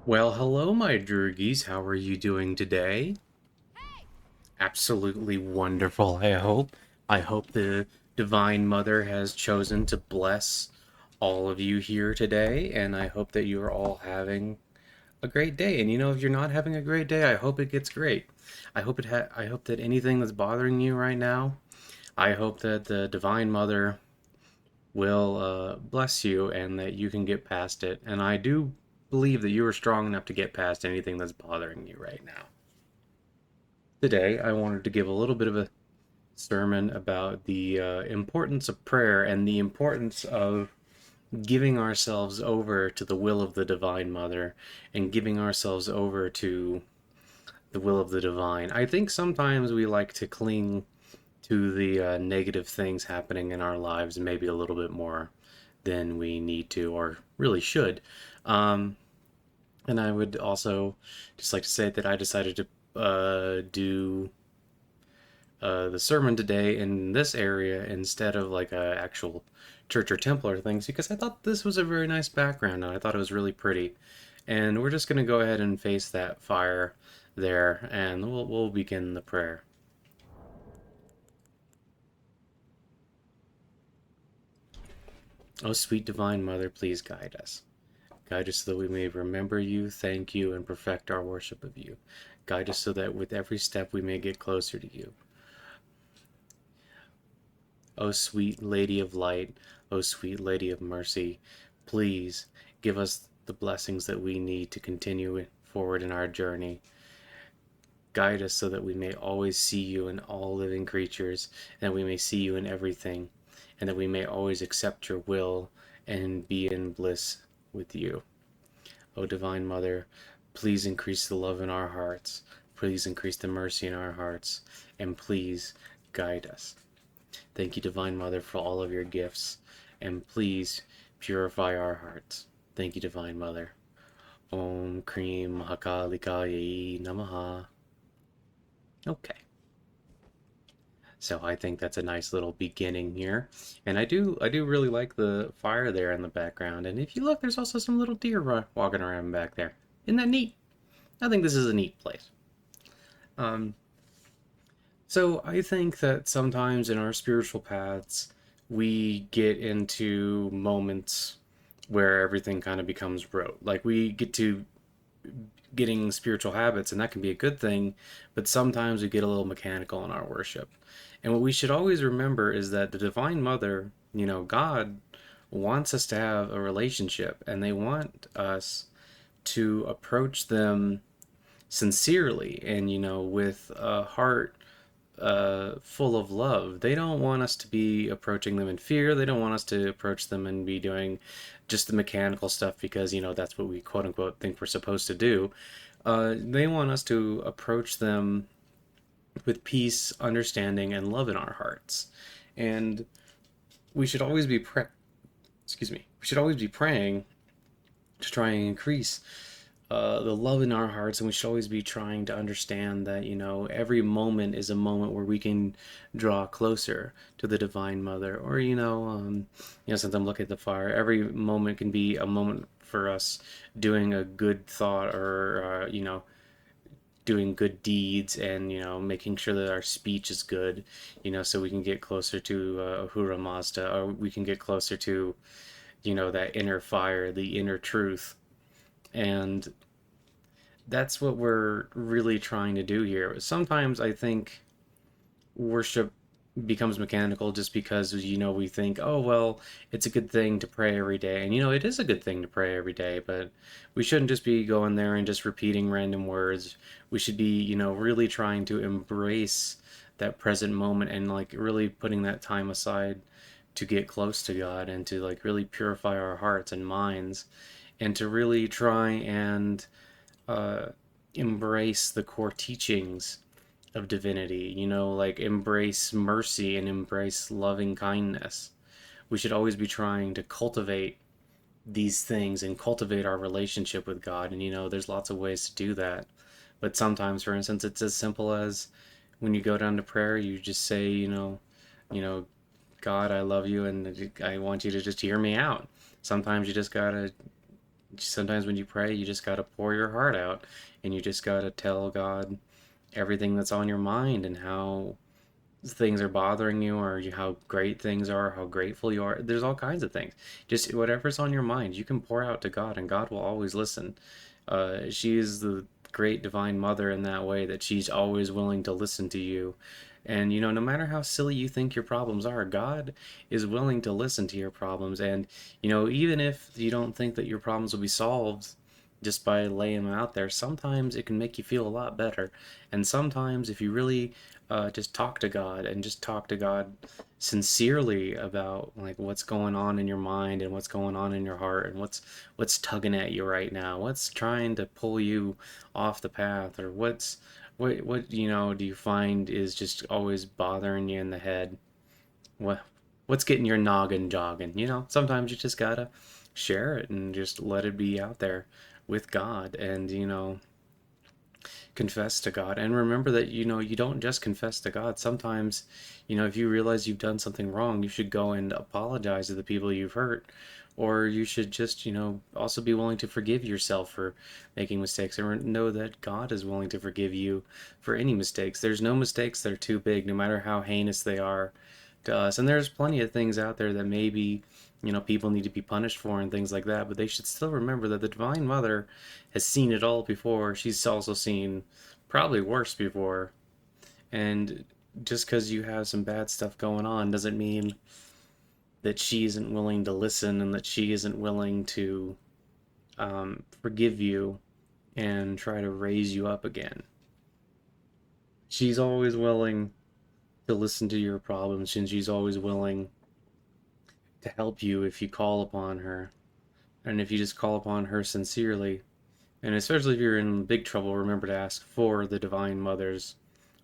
Well, hello, my droogies. How are you doing today? Absolutely wonderful, I hope. I hope the Divine Mother has chosen to bless all of you here today, and I hope that you are all having a great day. And if you're not having a great day, I hope it gets great. I hope that anything that's bothering you right now, I hope that the Divine Mother will bless you and that you can get past it. And I do believe that you are strong enough to get past anything that's bothering you right now. Today, I wanted to give a little bit of a sermon about the importance of prayer and the importance of giving ourselves over to the will of the Divine Mother and giving ourselves over to the will of the Divine. I think sometimes we like to cling to the negative things happening in our lives maybe a little bit more than we need to or really should. Um, and I would also just like to say that I decided to do the sermon today in this area instead of like a actual church or temple or things because I thought this was a very nice background and I thought it was really pretty. And we're just going to go ahead and face that fire there and we'll begin the prayer. Oh, sweet divine mother, please guide us. Guide us so that we may remember you, thank you, and perfect our worship of you. Guide us so that with every step we may get closer to you. O sweet Lady of Light, O sweet Lady of Mercy, please give us the blessings that we need to continue forward in our journey. Guide us so that we may always see you in all living creatures, and that we may see you in everything, and that we may always accept your will and be in bliss with you. O Divine Mother, please increase the love in our hearts, please increase the mercy in our hearts, and please guide us. Thank you, Divine Mother, for all of your gifts, and please purify our hearts. Thank you, Divine Mother. Om Cream Mahakalikaya Namaha. Okay, so I think that's a nice little beginning here, and I do really like the fire there in the background. And if you look, there's also some little deer walking around back there. Isn't that neat? I think this is a neat place. Um, So I think that sometimes in our spiritual paths, we get into moments where everything kind of becomes rote. Like we get to getting spiritual habits, and that can be a good thing, but sometimes we get a little mechanical in our worship. And what we should always remember is that the Divine Mother, God, wants us to have a relationship, and they want us to approach them sincerely and, with a heart full of love. They don't want us to be approaching them in fear. They don't want us to approach them and be doing just the mechanical stuff because, that's what we quote unquote think we're supposed to do. They want us to approach them with peace, understanding, and love in our hearts. And we should always be excuse me. We should always be praying to try and increase the love in our hearts, and we should always be trying to understand that every moment is a moment where we can draw closer to the Divine Mother, or since I'm looking at the fire, every moment can be a moment for us doing a good thought or doing good deeds and making sure that our speech is good, so we can get closer to Ahura Mazda, or we can get closer to that inner fire, the inner truth. And that's what we're really trying to do here. Sometimes I think worship becomes mechanical just because we think, oh well, it's a good thing to pray every day. And it is a good thing to pray every day, but we shouldn't just be going there and just repeating random words. We should be really trying to embrace that present moment and like really putting that time aside to get close to God and to like really purify our hearts and minds and to really try and uh, embrace the core teachings of divinity, like embrace mercy and embrace loving kindness. We should always be trying to cultivate these things and cultivate our relationship with God. And, there's lots of ways to do that. But sometimes, for instance, it's as simple as when you go down to prayer, you just say, you know, God, I love you and I want you to just hear me out. Sometimes you just gotta Sometimes when you pray, you just got to pour your heart out and you just got to tell God everything that's on your mind and how things are bothering you or how great things are, how grateful you are. There's all kinds of things. Just whatever's on your mind, you can pour out to God and God will always listen. She is the great divine mother in that way that she's always willing to listen to you. And no matter how silly you think your problems are, God is willing to listen to your problems. And even if you don't think that your problems will be solved just by laying them out there, sometimes it can make you feel a lot better. And sometimes if you really just talk to God and just talk to God sincerely about like what's going on in your mind and what's going on in your heart and what's tugging at you right now, what's trying to pull you off the path, or what do you find is just always bothering you in the head? What what's getting your noggin jogging? Sometimes you just gotta share it and just let it be out there with God, and confess to God. And remember that you don't just confess to God. Sometimes, if you realize you've done something wrong, you should go and apologize to the people you've hurt. Or you should just, also be willing to forgive yourself for making mistakes, and know that God is willing to forgive you for any mistakes. There's no mistakes that are too big, no matter how heinous they are to us. And there's plenty of things out there that maybe, people need to be punished for and things like that, but they should still remember that the Divine Mother has seen it all before. She's also seen probably worse before. And just because you have some bad stuff going on doesn't mean that she isn't willing to listen and that she isn't willing to forgive you and try to raise you up again. She's always willing to listen to your problems, and she's always willing to help you if you call upon her. And if you just call upon her sincerely, and especially if you're in big trouble, remember to ask for the Divine Mother's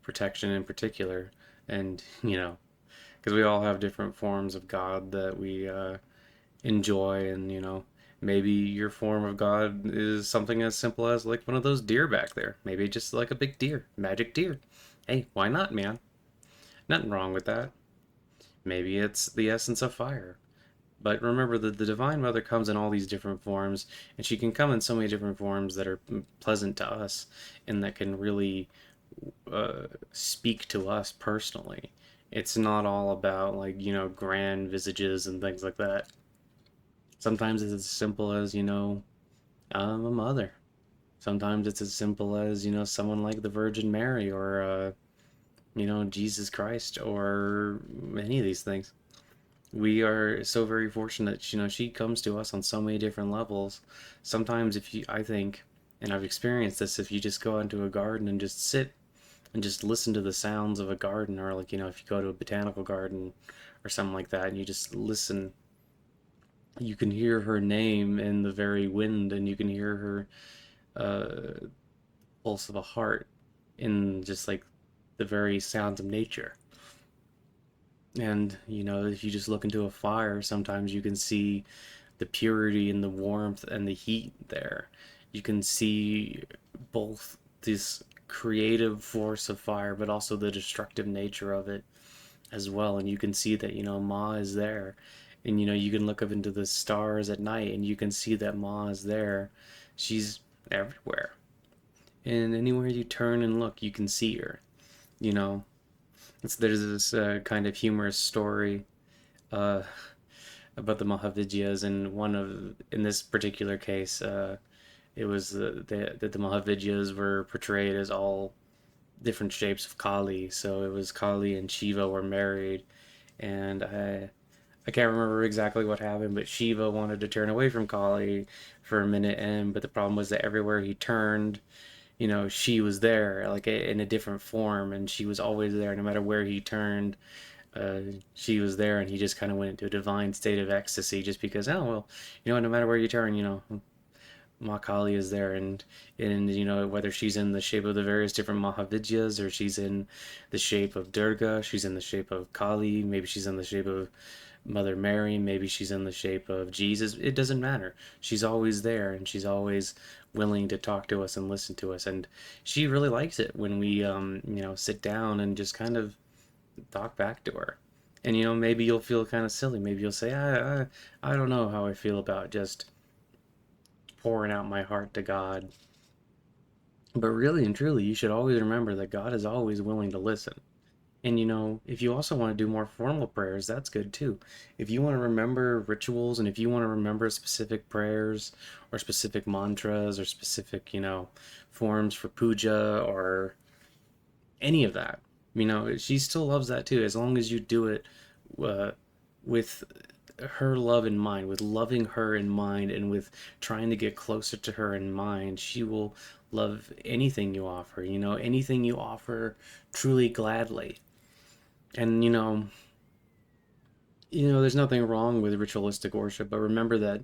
protection in particular. And, because we all have different forms of God that we enjoy, and, maybe your form of God is something as simple as like one of those deer back there. Maybe just like a big deer, magic deer. Hey, why not, man? Nothing wrong with that. Maybe it's the essence of fire. But remember that the Divine Mother comes in all these different forms, and she can come in so many different forms that are pleasant to us and that can really speak to us personally. It's not all about, like, grand visages and things like that. Sometimes it's as simple as, I'm a mother. Sometimes it's as simple as, someone like the Virgin Mary, or, Jesus Christ, or any of these things. We are so very fortunate, she comes to us on so many different levels. Sometimes if you I think, and I've experienced this, if you just go into a garden and just sit and just listen to the sounds of a garden, or like, if you go to a botanical garden or something like that and you just listen, you can hear her name in the very wind, and you can hear her pulse of a heart in just like the very sounds of nature. And if you just look into a fire, sometimes you can see the purity and the warmth and the heat there. You can see both this creative force of fire, but also the destructive nature of it as well. And you can see that, Ma is there. And, you can look up into the stars at night and you can see that Ma is there. She's everywhere. And anywhere you turn and look, you can see her. You know, there's this kind of humorous story uh, about the Mahavidyas, and in this particular case, it was that the Mahavidyas were portrayed as all different shapes of Kali. So it was Kali and Shiva were married, and I can't remember exactly what happened, but Shiva wanted to turn away from Kali for a minute, and but the problem was that everywhere he turned, she was there, like in a different form, and she was always there, no matter where he turned. Uh, she was there, and he just kind of went into a divine state of ecstasy, just because, oh well, no matter where you turn, Ma Kali is there, and whether she's in the shape of the various different Mahavidyas, or she's in the shape of Durga, she's in the shape of Kali, maybe she's in the shape of Mother Mary, maybe she's in the shape of Jesus. It doesn't matter. She's always there, and she's always willing to talk to us and listen to us. And she really likes it when we, sit down and just kind of talk back to her. And maybe you'll feel kind of silly. Maybe you'll say, I don't know how I feel about just pouring out my heart to God. But really and truly, you should always remember that God is always willing to listen. And if you also want to do more formal prayers, that's good too. If you want to remember rituals and if you want to remember specific prayers or specific mantras or specific, forms for puja or any of that, she still loves that too, as long as you do it uh, with her love in mind, with loving her in mind, and with trying to get closer to her in mind. She will love anything you offer, anything you offer truly gladly. And there's nothing wrong with ritualistic worship, but remember that,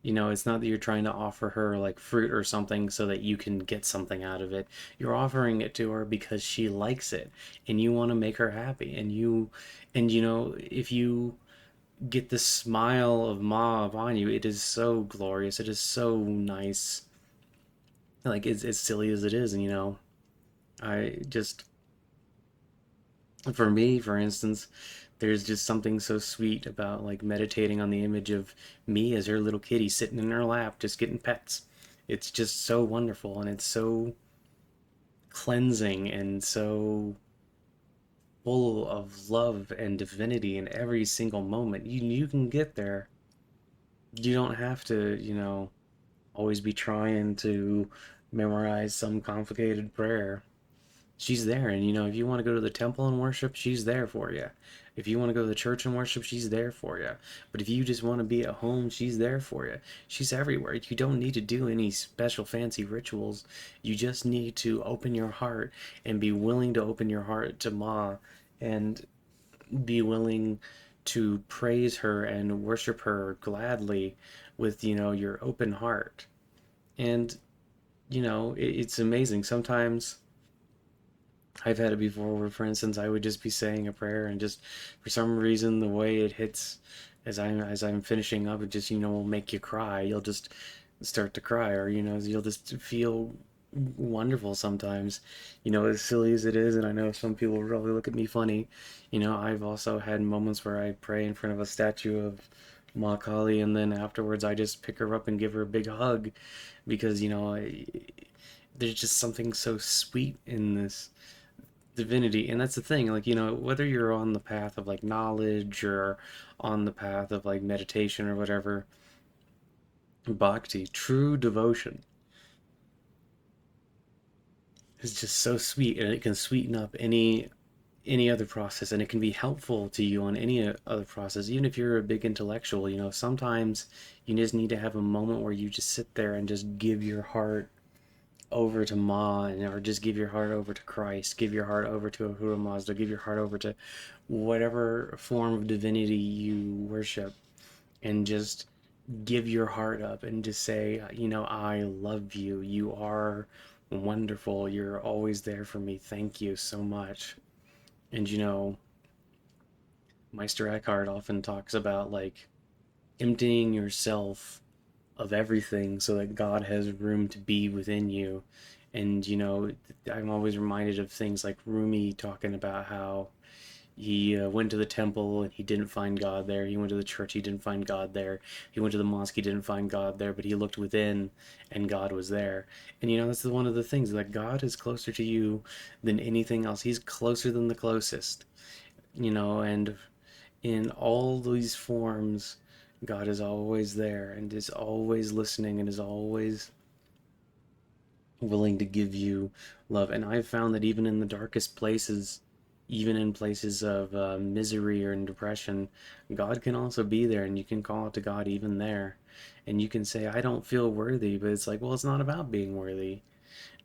it's not that you're trying to offer her like fruit or something so that you can get something out of it. You're offering it to her because she likes it and you want to make her happy. And if you get the smile of Ma upon you, it is so glorious. It is so nice. Like, it's as silly as it is. And, I just, for me, for instance, there's just something so sweet about like meditating on the image of me as her little kitty sitting in her lap, just getting pets. It's just so wonderful and it's so cleansing and so full of love and divinity in every single moment. You can get there. You don't have to, always be trying to memorize some complicated prayer. She's there, and if you want to go to the temple and worship, she's there for you. If you want to go to the church and worship, she's there for you. But if you just want to be at home, she's there for you. She's everywhere. You don't need to do any special fancy rituals. You just need to open your heart and be willing to open your heart to Ma and be willing to praise her and worship her gladly with, your open heart. And, it's amazing. Sometimes I've had it before where, for instance, I would just be saying a prayer and just for some reason the way it hits as I'm finishing up, it just, will make you cry. You'll just start to cry, or you'll just feel wonderful sometimes. As silly as it is, and I know some people will probably look at me funny. I've also had moments where I pray in front of a statue of Ma Kali, and then afterwards I just pick her up and give her a big hug because there's just something so sweet in this divinity. And that's the thing, like, whether you're on the path of like knowledge or on the path of like meditation or whatever, bhakti, true devotion, is just so sweet, and it can sweeten up any other process, and it can be helpful to you on any other process. Even if you're a big intellectual, sometimes you just need to have a moment where you just sit there and just give your heart over to Ma, or just give your heart over to Christ, give your heart over to Ahura Mazda, give your heart over to whatever form of divinity you worship, and just give your heart up and just say, I love you. You are wonderful. You're always there for me. Thank you so much. And Meister Eckhart often talks about like emptying yourself of everything so that God has room to be within you. And I'm always reminded of things like Rumi talking about how he went to the temple and he didn't find God there. He went to the church, he didn't find God there. He went to the mosque, he didn't find God there, but he looked within and God was there. And that's one of the things, that God is closer to you than anything else. He's closer than the closest. And in all these forms, God is always there and is always listening and is always willing to give you love. And I've found that even in the darkest places, even in places of misery or in depression, God can also be there, and you can call out to God even there. And you can say, I don't feel worthy, but it's like, well, it's not about being worthy.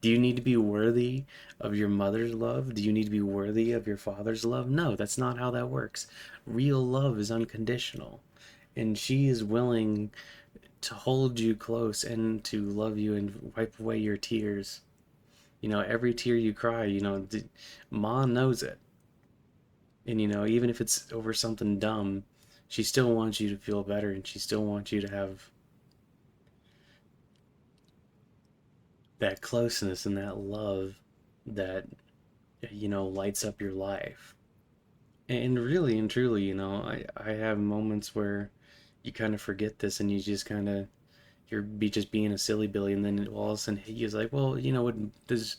Do you need to be worthy of your mother's love? Do you need to be worthy of your father's love? No, that's not how that works. Real love is unconditional, and she is willing to hold you close and to love you and wipe away your tears. Every tear you cry, Ma knows it. And, even if it's over something dumb, she still wants you to feel better, and she still wants you to have that closeness and that love that, lights up your life. And really and truly, I have moments where you kind of forget this and you just kind of you're be just being a silly Billy, and then all of a sudden he's like, well, does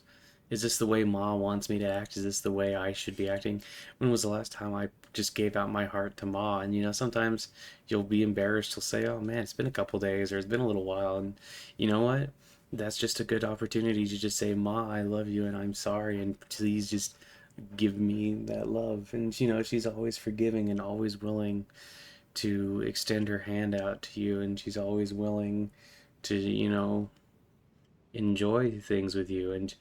is this the way Ma wants me to act? Is this the way I should be acting? When was the last time I just gave out my heart to Ma? And sometimes you'll be embarrassed. You'll say, oh man, it's been a couple days or it's been a little while. And you know what? That's just a good opportunity to just say, Ma, I love you and I'm sorry. And please just give me that love. And she's always forgiving and always willing to extend her hand out to you. And she's always willing to, enjoy things with you. And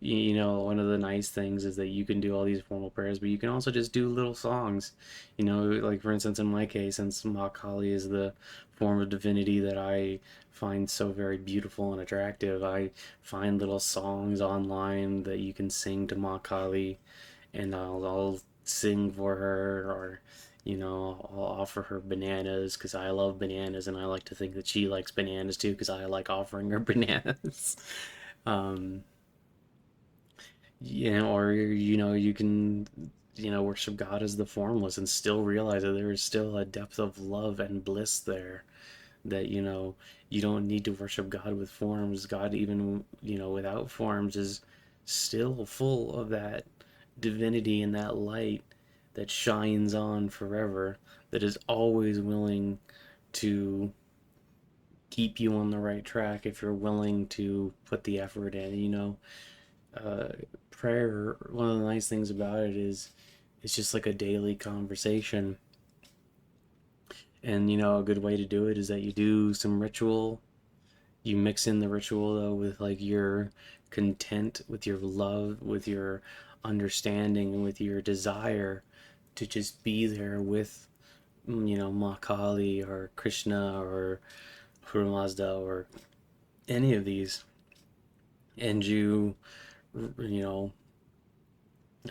one of the nice things is that you can do all these formal prayers, but you can also just do little songs. Like for instance, in my case, since Ma Kali is the form of divinity that I find so very beautiful and attractive, I find little songs online that you can sing to Ma Kali, and I'll sing for her, or I'll offer her bananas because I love bananas, and I like to think that she likes bananas too because I like offering her bananas. um, or you can worship God as the formless and still realize that there is still a depth of love and bliss there, that you don't need to worship God with forms. God, even without forms, is still full of that divinity and that light that shines on forever, that is always willing to keep you on the right track if you're willing to put the effort in. Uh, Prayer, one of the nice things about it is it's just like a daily conversation. And a good way to do it is that you do some ritual. You mix in the ritual though with like your content, with your love, with your understanding, and with your desire to just be there with Ma Kali or Krishna or Guru Mazda or any of these. And you know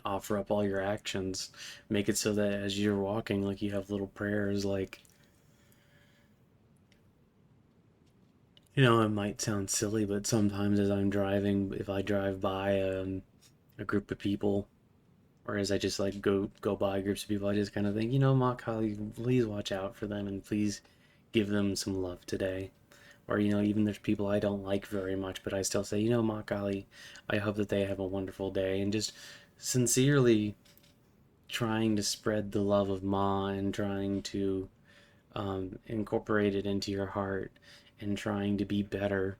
offer up all your actions. Make it so that as you're walking, like, you have little prayers, like, it might sound silly, but sometimes as I'm driving, if I drive by a group of people, or as I just like go by groups of people, I just kind of think, Ma Kali, please watch out for them and please give them some love today. Or even there's people I don't like very much, but I still say, Ma Kali, I hope that they have a wonderful day, and just sincerely trying to spread the love of Ma, and trying to incorporate it into your heart, and trying to be better,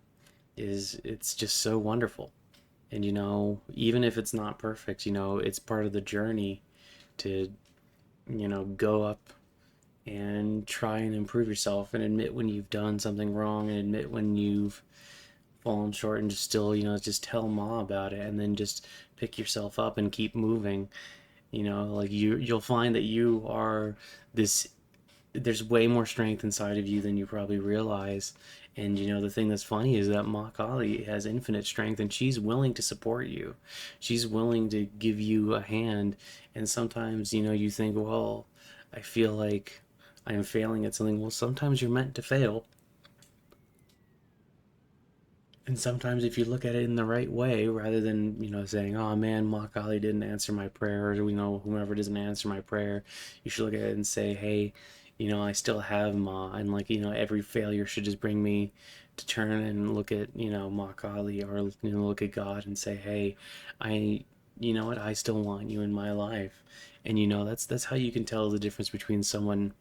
it's just so wonderful. And even if it's not perfect, it's part of the journey to go up and try and improve yourself, and admit when you've done something wrong, and admit when you've fallen short, and just still just tell Ma about it, and then just pick yourself up and keep moving. Like, you'll find that you are this there's way more strength inside of you than you probably realize. And the thing that's funny is that Ma Kali has infinite strength, and she's willing to support you. She's willing to give you a hand. And sometimes, you think, well, I feel like I am failing at something. Well, sometimes you're meant to fail. And sometimes if you look at it in the right way, rather than, saying, oh man, Ma Kali didn't answer my prayer, or whomever doesn't answer my prayer, you should look at it and say, hey, I still have Ma, and like, every failure should just bring me to turn and look at, Ma Kali, or, look at God and say, hey, I, you know what, I still want you in my life. And that's how you can tell the difference between someone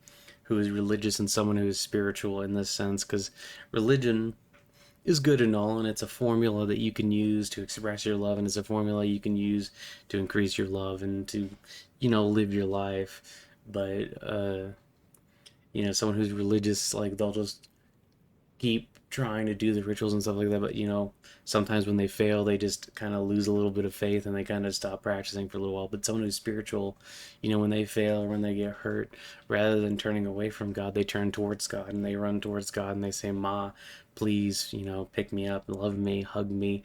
who is religious and someone who is spiritual, in this sense, because religion is good and all, and it's a formula that you can use to express your love, and it's a formula you can use to increase your love and to, live your life. But someone who's religious, like, they'll just keep trying to do the rituals and stuff like that, but sometimes when they fail, they just kind of lose a little bit of faith, and they kind of stop practicing for a little while. But someone who's spiritual, when they fail or when they get hurt, rather than turning away from God, they turn towards God, and they run towards God, and they say, Ma, please, pick me up, love me, hug me.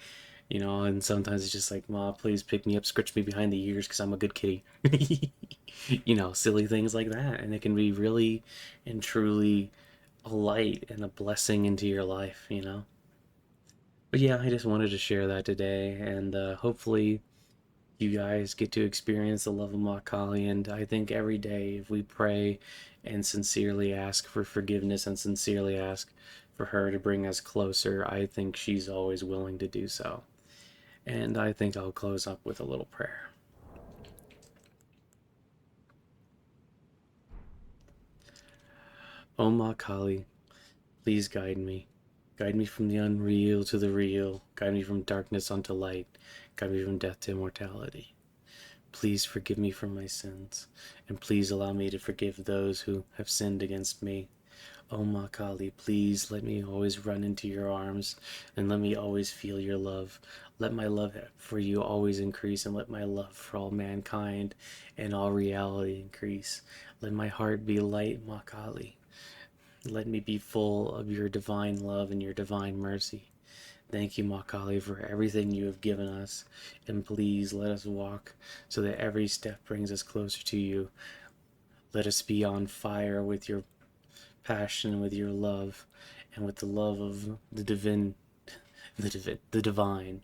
And sometimes it's just like, Ma, please pick me up, scratch me behind the ears because I'm a good kitty. Silly things like that. And it can be really and truly a light and a blessing into your life. But yeah, I just wanted to share that today, and hopefully you guys get to experience the love of Ma Kali. And I think every day, if we pray and sincerely ask for forgiveness and sincerely ask for her to bring us closer, I think she's always willing to do so. And I think I'll close up with a little prayer. O Ma Kali, please guide me. Guide me from the unreal to the real. Guide me from darkness unto light. Guide me from death to immortality. Please forgive me for my sins, and please allow me to forgive those who have sinned against me. Oh, Ma Kali, please let me always run into your arms, and let me always feel your love. Let my love for you always increase, and let my love for all mankind and all reality increase. Let my heart be light, Ma Kali. Let me be full of your divine love and your divine mercy. Thank you, Ma Kali, for everything you have given us, and please let us walk so that every step brings us closer to you. Let us be on fire with your passion, with your love, and with the love of the divine.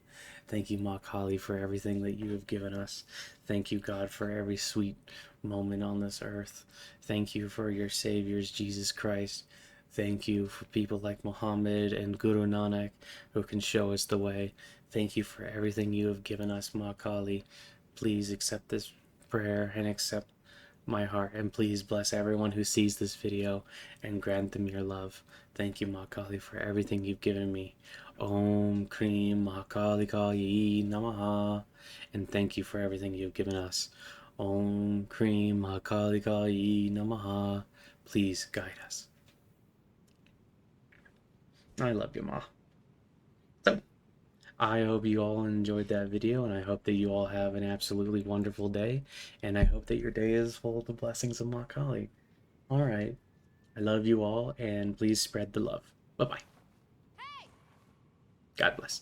Thank you, Ma Kali, for everything that you have given us. Thank you, God, for every sweet moment on this earth. Thank you for your saviors, Jesus Christ. Thank you for people like Muhammad and Guru Nanak who can show us the way. Thank you for everything you have given us, Ma Kali. Please accept this prayer and accept my heart, and please bless everyone who sees this video and grant them your love. Thank you, Ma Kali, for everything you've given me. Om Krim Mahakali Kali Namaha. And thank you for everything you've given us. Om Krim Mahakali Kali Namaha. Please guide us. I love you, Ma. So, I hope you all enjoyed that video, and I hope that you all have an absolutely wonderful day, and I hope that your day is full of the blessings of Ma Kali. Alright, I love you all, and please spread the love. Bye-bye. God bless.